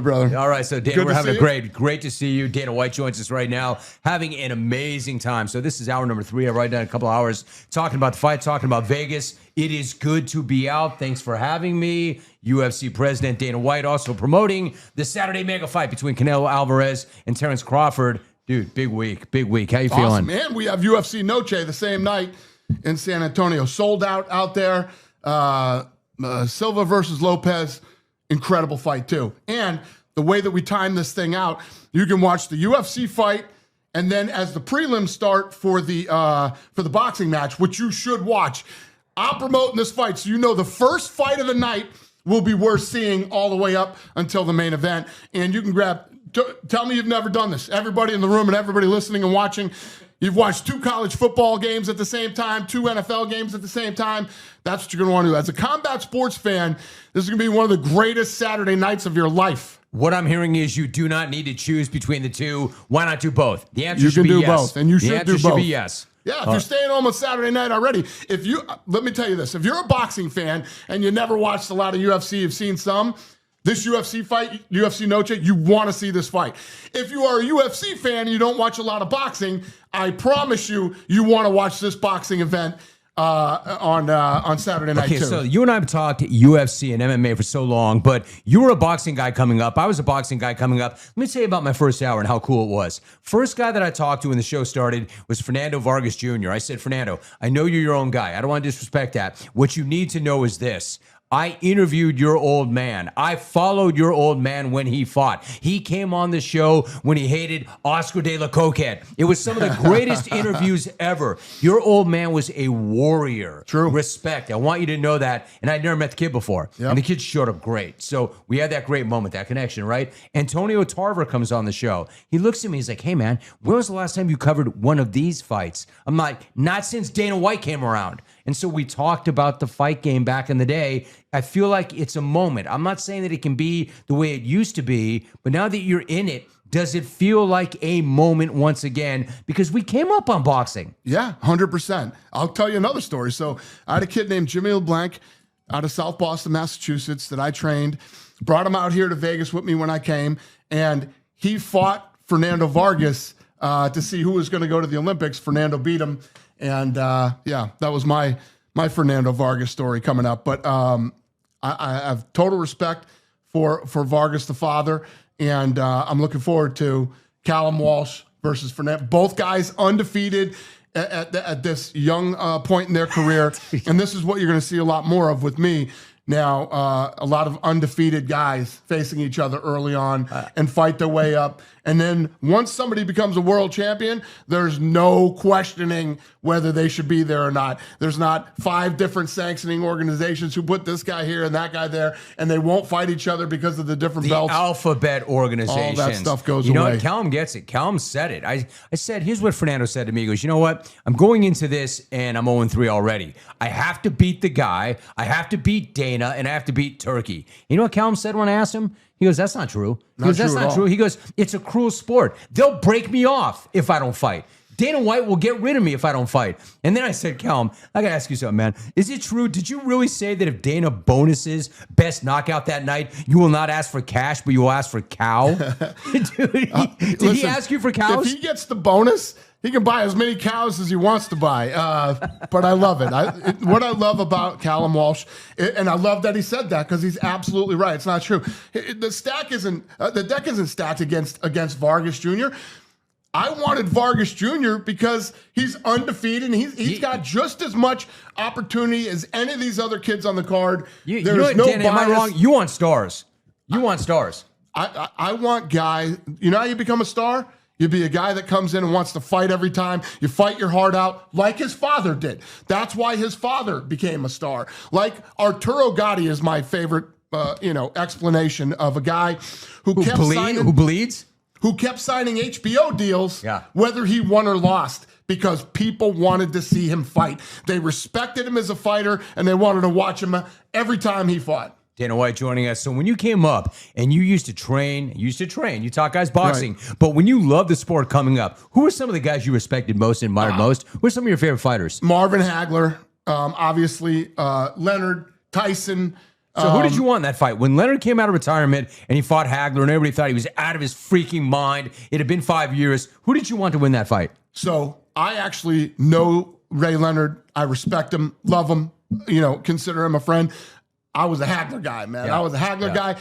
my brother. All right, so Dana, Good we're to having see a great to see you. Dana White joins us right now, having an amazing time. So this is hour number 3. I write down a couple of hours talking about the fight, talking about Vegas. It is good to be out. Thanks for having me. UFC President Dana White also promoting the Saturday mega fight between Canelo Álvarez and Terence Crawford. Dude, big week, big week. How you feeling? Awesome, man. We have UFC Noche the same night in San Antonio. Sold out there. Silva versus Lopez. Incredible fight, too. And the way that we time this thing out, you can watch the UFC fight, and then as the prelims start for the boxing match, which you should watch, I'm promoting this fight, so you know the first fight of the night will be worth seeing all the way up until the main event. And you can tell me you've never done this. Everybody in the room and everybody listening and watching, you've watched 2 college football games at the same time, 2 NFL games at the same time. That's what you're going to want to do. As a combat sports fan, this is going to be one of the greatest Saturday nights of your life. What I'm hearing is you do not need to choose between the two. Why not do both? The answer you should can be do yes. both, and you should do both. The answer should be yes. Yeah, if you're staying home on Saturday night already, let me tell you this. If you're a boxing fan and you never watched a lot of UFC, you've seen some, this UFC fight, UFC Noche, you want to see this fight. If you are a UFC fan and you don't watch a lot of boxing, I promise you want to watch this boxing event on Saturday night, okay, too. so you and I have talked UFC and MMA for so long, but you were a boxing guy coming up. I was a boxing guy coming up. Let me tell you about my first hour and how cool it was. First guy that I talked to when the show started was Fernando Vargas Jr. I said, Fernando, I know you're your own guy. I don't want to disrespect that. What you need to know is this. I interviewed your old man. I followed your old man when he fought. He came on the show when he hated Oscar de la Coquette. It was some of the greatest interviews ever. Your old man was a warrior. True. Respect. I want you to know that. And I'd never met the kid before. Yep. And the kid showed up great. So we had that great moment, that connection, right? Antonio Tarver comes on the show. He looks at me. He's like, hey, man, when was the last time you covered one of these fights? I'm like, not since Dana White came around. And so we talked about the fight game back in the day. I feel like it's a moment. I'm not saying that it can be the way it used to be, but now that you're in it, does it feel like a moment once again? Because we came up on boxing. Yeah, 100%. I'll tell you another story. So I had a kid named Jimmy LeBlanc out of South Boston, Massachusetts that I trained, brought him out here to Vegas with me when I came, and he fought Fernando Vargas to see who was going to go to the Olympics. Fernando beat him. And yeah, that was my Fernando Vargas story coming up. But I have total respect for Vargas, the father, and I'm looking forward to Callum Walsh versus Fernando. Both guys undefeated at this young point in their career, and this is what you're going to see a lot more of with me. Now, a lot of undefeated guys facing each other early on and fight their way up. And then once somebody becomes a world champion, there's no questioning whether they should be there or not. There's not 5 different sanctioning organizations who put this guy here and that guy there, and they won't fight each other because of the different belts. The alphabet organizations. All that stuff goes away. You know what? Callum gets it. Callum said it. I said, here's what Fernando said to me. He goes, you know what? I'm going into this, and I'm 0-3 already. I have to beat the guy. I have to beat Dana, and I have to beat Turkey. You know what Callum said when I asked him? He goes, that's not true. He goes, that's not true. He goes, it's a cruel sport. They'll break me off if I don't fight. Dana White will get rid of me if I don't fight. And then I said, Callum, I got to ask you something, man. Is it true? Did you really say that if Dana bonuses best knockout that night, you will not ask for cash, but you will ask for cow? Dude, did he ask you for cows? If he gets the bonus, he can buy as many cows as he wants to buy. But I love it. What I love about Callum Walsh, and I love that he said that because he's absolutely right. It's not true. The deck isn't stacked against Vargas Jr. I wanted Vargas Jr. because he's undefeated and he's got just as much opportunity as any of these other kids on the card. There's no bias. Am I wrong? You want stars. You want stars. I want guys. You know how you become a star? You be a guy that comes in and wants to fight every time. You fight your heart out like his father did. That's why his father became a star. Like Arturo Gatti is my favorite explanation of a guy who bleeds. Who kept signing HBO deals, whether he won or lost, because people wanted to see him fight. They respected him as a fighter, and they wanted to watch him every time he fought. Dana White joining us. So when you came up and you used to train, you taught guys boxing, right. But when you loved the sport coming up, who were some of the guys you respected most and admired most? Who are some of your favorite fighters? Marvin Hagler, obviously, Leonard, Tyson, So who did you want in that fight? When Leonard came out of retirement and he fought Hagler and everybody thought he was out of his freaking mind, it had been 5 years. Who did you want to win that fight? So I actually know Ray Leonard. I respect him, love him, consider him a friend. I was a Hagler guy, man. Yeah. I was a Hagler guy.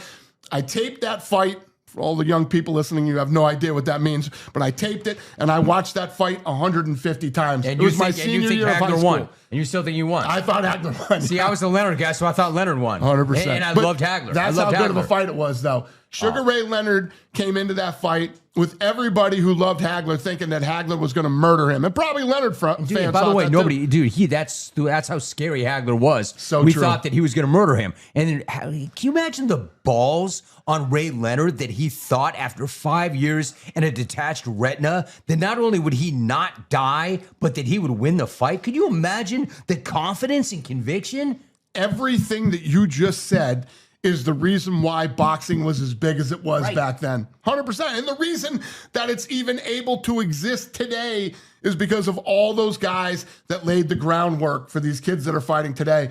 I taped that fight. For all the young people listening, you have no idea what that means, but I taped it and I watched that fight 150 times. And it was my senior year of high Hagler school. won. And you still think you won? I thought Hagler won. See, I was a Leonard guy, so I thought Leonard won. 100%. And I But loved Hagler. That's I loved how good of a Hagler. fight it was, though. Sugar Ray Leonard came into that fight with everybody who loved Hagler thinking that Hagler was going to murder him. And probably Leonard fans. Dude, by the way, thought that nobody, dude, that's how scary Hagler was. So we true. thought that he was going to murder him. And then, can you imagine the balls on Ray Leonard that he thought after 5 years and a detached retina that not only would he not die, but that he would win the fight? Could you imagine the confidence and conviction? everything that you just said is the reason why boxing was as big as it was back then. 100%. And the reason that it's even able to exist today is because of all those guys that laid the groundwork for these kids that are fighting today.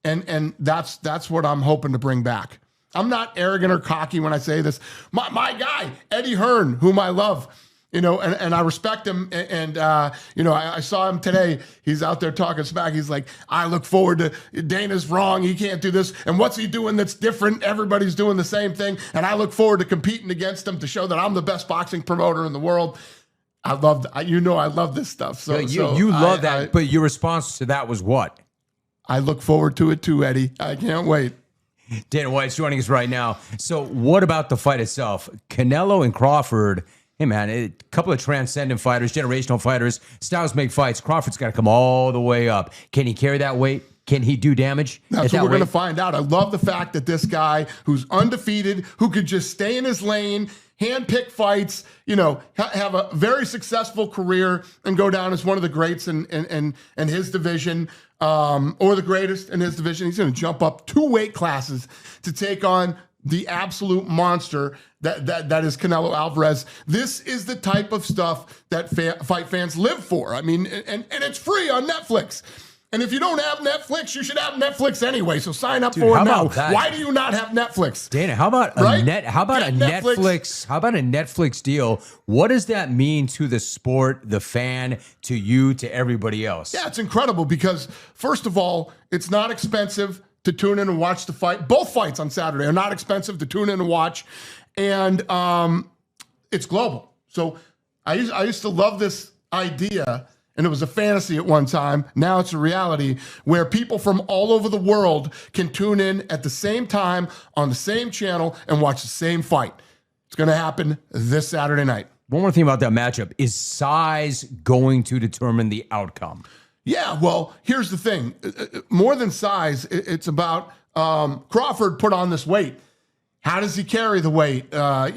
And that's what I'm hoping to bring back. I'm not arrogant or cocky when I say this. My guy, Eddie Hearn, whom I love, and I respect him. And I saw him today. He's out there talking smack. He's like, I look forward to, Dana's wrong. He can't do this. And what's he doing that's different? Everybody's doing the same thing. And I look forward to competing against him to show that I'm the best boxing promoter in the world. I love this stuff. So you love that. But your response to that was what? I look forward to it too, Eddie. I can't wait. Dana White's joining us right now. So what about the fight itself? Canelo and Crawford. Hey, man, a couple of transcendent fighters, generational fighters. Styles make fights. Crawford's got to come all the way up. Can he carry that weight? Can he do damage? That's what we're going to find out. I love the fact that this guy who's undefeated, who could just stay in his lane, handpick fights, have a very successful career and go down as one of the greats in his division, or the greatest in his division. He's going to jump up 2 weight classes to take on the absolute monster that is Canelo Alvarez. This is the type of stuff that fight fans live for. I mean, and it's free on Netflix. And if you don't have Netflix, you should have Netflix anyway. So sign up for it now. Why do you not have Netflix? Dana, how about a Netflix? How about a Netflix deal? What does that mean to the sport, the fan, to you, to everybody else? Yeah, it's incredible because first of all, it's not expensive to tune in and watch the fight. Both fights on Saturday are not expensive to tune in and watch, and it's global. So I used to love this idea. And it was a fantasy at one time. Now it's a reality where people from all over the world can tune in at the same time on the same channel and watch the same fight. It's going to happen this Saturday night. One more thing about that matchup. Is size going to determine the outcome? Yeah, well, here's the thing. More than size, it's about Crawford put on this weight. How does he carry the weight? How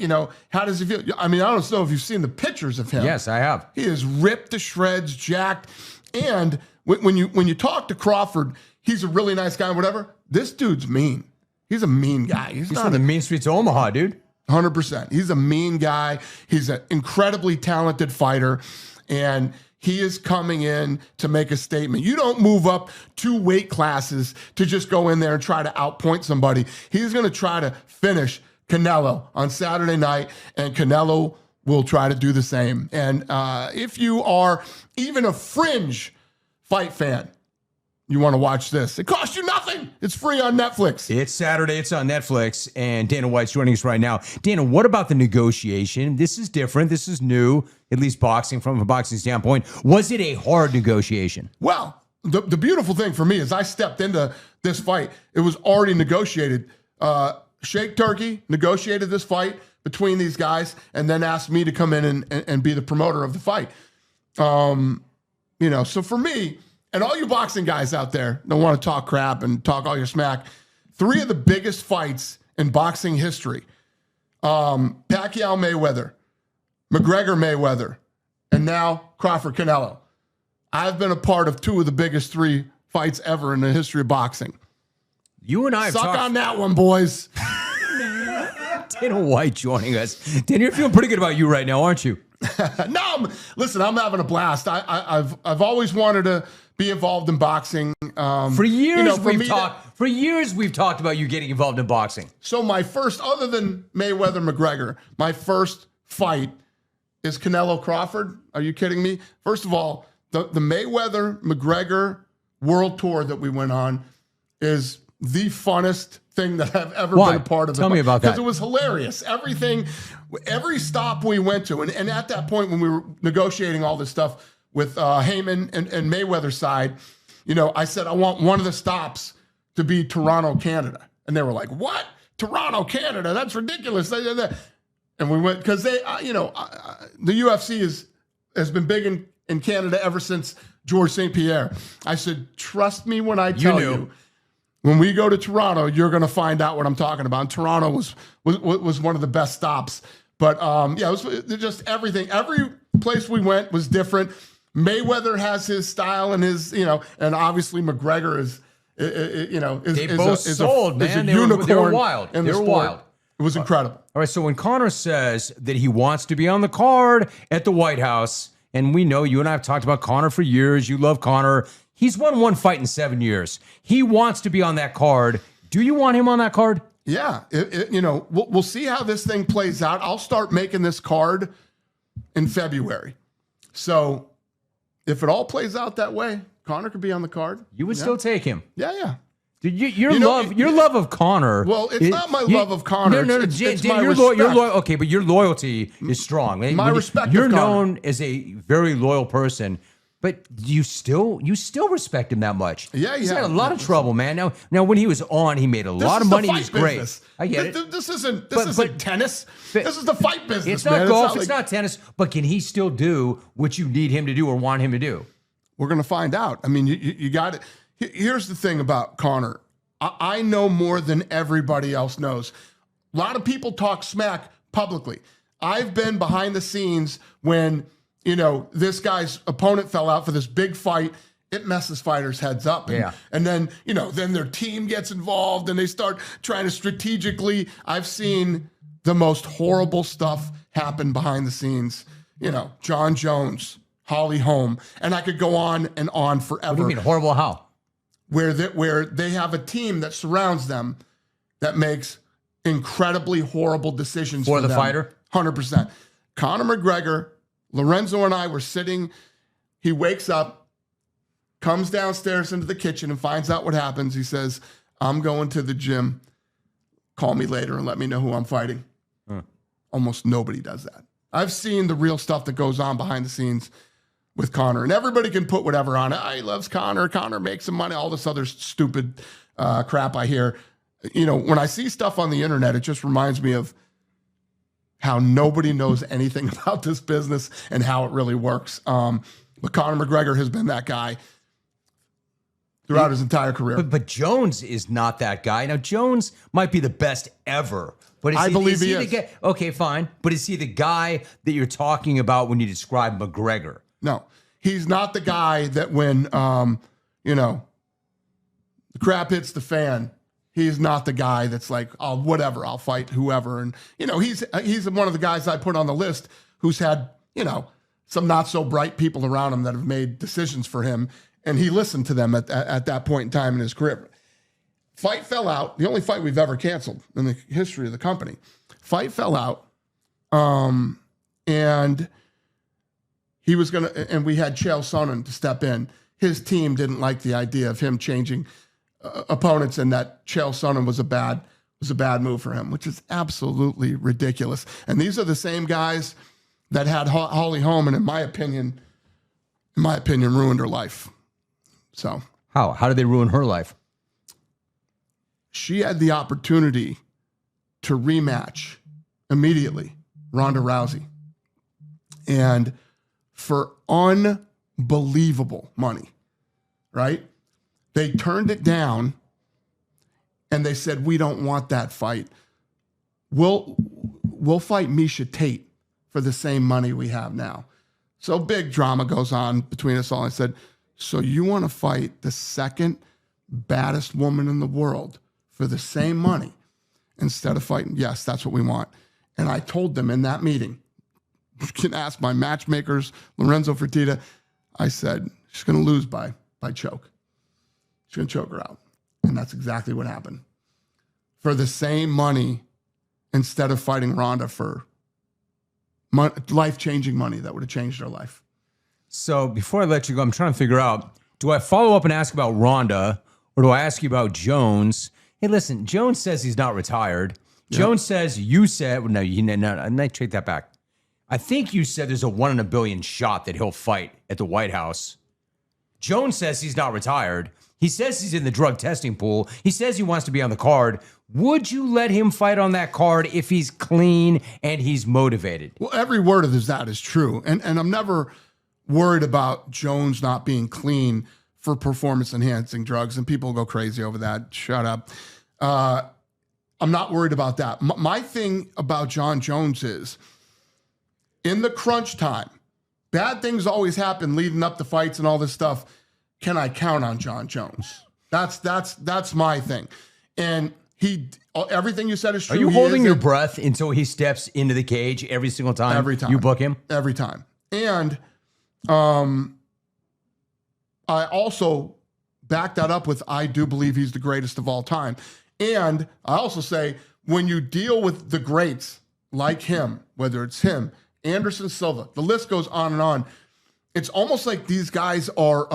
does he feel? I mean, I don't know if you've seen the pictures of him. Yes, I have. He is ripped to shreds, jacked. And when you talk to Crawford, he's a really nice guy, whatever. This dude's mean. He's a mean guy. He's from the mean streets of Omaha, dude. 100%. He's a mean guy. He's an incredibly talented fighter. And he is coming in to make a statement. You don't move up 2 weight classes to just go in there and try to outpoint somebody. He's going to try to finish Canelo on Saturday night, and Canelo will try to do the same. And if you are even a fringe fight fan, you want to watch this. It costs you nothing. It's free on Netflix. It's Saturday. It's on Netflix. And Dana White's joining us right now. Dana, what about the negotiation? This is different. This is new, at least boxing from a boxing standpoint. Was it a hard negotiation? Well, the beautiful thing for me is I stepped into this fight. It was already negotiated. Shake Turkey negotiated this fight between these guys and then asked me to come in and be the promoter of the fight. So for me, and all you boxing guys out there don't want to talk crap and talk all your smack, 3 of the biggest fights in boxing history, Pacquiao Mayweather, McGregor Mayweather, and now Crawford Canelo. I've been a part of 2 of the biggest 3 fights ever in the history of boxing. You and I have Suck on that one, boys. Dana White joining us. Dana, you're feeling pretty good about you right now, aren't you? No, listen, I'm having a blast. I've always wanted to be involved in boxing, boxing. For years For we've talked about you getting involved in boxing. So my first, other than Mayweather McGregor, my first fight is Canelo Crawford. Are you kidding me? First of all, the Mayweather McGregor world tour that we went on is the funnest thing that I've ever been a part of. Tell me about that. Because it was hilarious. Every stop we went to, and at that point when we were negotiating all this stuff with Heyman and Mayweather's side, I said, I want one of the stops to be Toronto, Canada. And they were like, what? Toronto, Canada? That's ridiculous. And we went, because the UFC has been big in Canada ever since Georges St. Pierre. I said, trust me when I tell you, when we go to Toronto, you're going to find out what I'm talking about. And Toronto was one of the best stops. But it was just everything. Every place we went was different. Mayweather has his style and his, and obviously McGregor is a unicorn. They were wild. They were wild. It was incredible. All right, so when Conor says that he wants to be on the card at the White House, and we know you and I have talked about Conor for years. You love Conor. He's won one fight in 7 years. He wants to be on that card. Do you want him on that card? Yeah. We'll see how this thing plays out. I'll start making this card in February. So if it all plays out that way, Conor could be on the card. You would still take him. Yeah. Dude, your love of Conor. Well, it's not my love of Conor. No, it's Dan, my you're respect. okay, but your loyalty is strong. My respect. You're of Conor. known as a very loyal person, but you still respect him that much. Yeah, he's had a lot of trouble, man. Now when he was on, he made a lot of money. He's great. I get it. This isn't tennis. This is the fight business. It's not golf. It's not tennis. But can he still do what you need him to do or want him to do? We're going to find out. I mean, you got it. Here's the thing about Conor. I know more than everybody else knows. A lot of people talk smack publicly. I've been behind the scenes when, this guy's opponent fell out for this big fight. It messes fighters' heads up. And then, then their team gets involved and they start trying to strategically. I've seen the most horrible stuff happen behind the scenes. Jon Jones, Holly Holm, and I could go on and on forever. What do you mean horrible? How? Where they have a team that surrounds them that makes incredibly horrible decisions for the them. fighter? 100%. Conor McGregor, Lorenzo and I were sitting. He wakes up, comes downstairs into the kitchen and finds out what happens. He says, I'm going to the gym. Call me later and let me know who I'm fighting. Almost nobody does that. I've seen the real stuff that goes on behind the scenes with Conor, and everybody can put whatever on it. He loves Conor. Conor makes some money. All this other stupid crap I hear. When I see stuff on the internet, it just reminds me of how nobody knows anything about this business and how it really works. But Conor McGregor has been that guy throughout his entire career. But Jones is not that guy. Now, Jones might be the best ever. But I believe he is. Okay, fine. But is he the guy that you're talking about when you describe McGregor? No, he's not the guy that when, the crap hits the fan, he's not the guy that's like, oh, whatever, I'll fight whoever. And, he's one of the guys I put on the list who's had, some not so bright people around him that have made decisions for him. And he listened to them at that point in time in his career. Fight fell out. The only fight we've ever canceled in the history of the company. Fight fell out. And he was going to, and we had Chael Sonnen to step in. His team didn't like the idea of him changing opponents, and that Chael Sonnen was a bad move for him, which is absolutely ridiculous. And these are the same guys that had Holly Holm, and in my opinion, ruined her life. So how did they ruin her life? She had the opportunity to rematch immediately Ronda Rousey, and for unbelievable money, right? They turned it down and they said, we don't want that fight. We'll fight Misha Tate for the same money we have now. So big drama goes on between us all. I said, so you want to fight the second baddest woman in the world for the same money instead of fighting? Yes, that's what we want. And I told them in that meeting, you can ask my matchmakers, Lorenzo Fertitta. I said, she's going to lose by choke. He's going to choke her out. And that's exactly what happened. For the same money, instead of fighting Ronda for life-changing money that would have changed her life. So before I let you go, I'm trying to figure out, do I follow up and ask about Ronda, or do I ask you about Jones? Hey, listen, Jones says he's not retired. Jones says, you said, no, I might take that back. I think you said there's a 1 in a billion shot that he'll fight at the White House. Jones says he's not retired. He says he's in the drug testing pool. He says he wants to be on the card. Would you let him fight on that card if he's clean and he's motivated? Well, every word of that is true. And I'm never worried about Jones not being clean for performance-enhancing drugs. And people go crazy over that. Shut up. I'm not worried about that. My thing about Jon Jones is, in the crunch time, bad things always happen leading up to fights and all this stuff. Can I count on Jon Jones? That's my thing. And everything you said is true. Are you holding your breath until he steps into the cage every single time? Every time. You book him? Every time. And I also back that up with, I do believe he's the greatest of all time. And I also say, when you deal with the greats like him, whether it's him, Anderson Silva, the list goes on and on. It's almost like these guys are,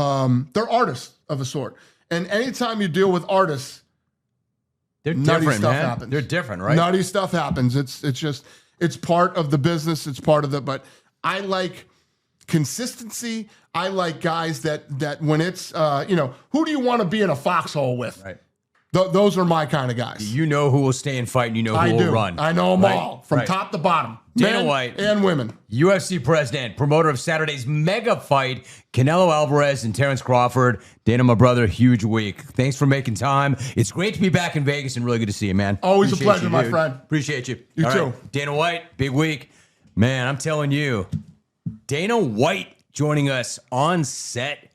they're artists of a sort. And anytime you deal with artists, they're nutty different, stuff man. happens. They're different, right? Nutty stuff happens. It's part of the business. It's part of the, but I like consistency. I like guys that when it's, who do you want to be in a foxhole with? Right. Those are my kind of guys. You know who will stay and fight, and you know who will run. I know them all, from top to bottom. Dana men White and women. UFC president, promoter of Saturday's mega fight, Canelo Álvarez and Terence Crawford. Dana, my brother, huge week. Thanks for making time. It's great to be back in Vegas and really good to see you, man. Always a pleasure, my friend. Appreciate you. You All too. right. Dana White, big week. Man, I'm telling you, Dana White joining us on set